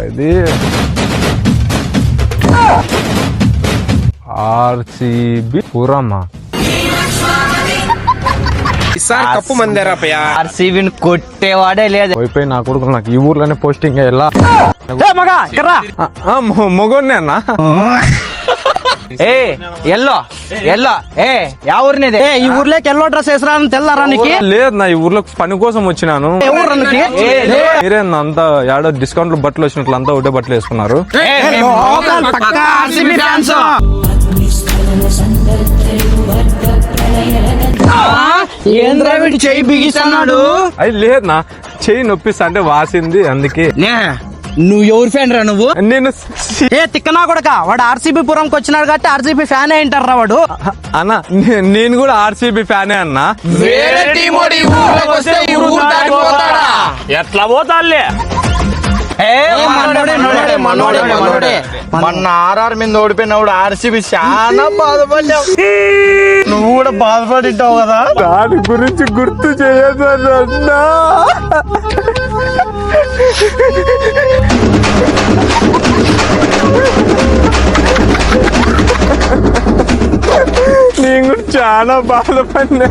ఇది ఆర్సీబీ పురమా ఈసారి కప్పు మందేరా పయ్యా. ఆర్సీబీని కొట్టేవాడే లేదు. పోయిపోయి నా కొడుకు నాకు ఈ ఊర్లోనే పోస్టింగ్ ఎలా మొగోన్నే అన్న. ఏ ఎల్లో ఎల్లో ఏ యా ఊరినిది? ఈ ఊర్లోకి ఎల్లో డ్రెస్ వేసరా తెల్లారా నీకు? లేదు నా ఈ ఊర్లో పని కోసం వచ్చినాను. మీరేనా అంతా ఏడో డిస్కౌంట్లు బట్టలు వచ్చినట్లు అంతా ఒకటే బట్టలు వేసుకున్నారు. చెయ్యి బిగిస్తున్నాడు. అది లేదు నా చెయ్యి నొప్పిస్తా అంటే వాసింది అందుకే. నువ్వు ఎవరు ఫ్యాన్ రా నువ్వు? నేను తిక్కనా కొడక వాడు ఆర్సీబీ పురంకి వచ్చినాడు కాబట్టి ఆర్సీబీ ఫ్యాన్ అంటారా వాడు? అన్న నేను కూడా ఆర్సీబీ ఫ్యానే అన్న. ఎట్లా పోతాలే మొన్న ఆర్ఆర్ మీద ఓడిపోయినప్పుడు ఆర్సీబీ చాలా బాధపడ్డావు. నువ్వు కూడా బాధపడింటావు కదా. దాని గురించి గుర్తు చేయదన్నా. నేను కూడా చాలా బాధపడినా.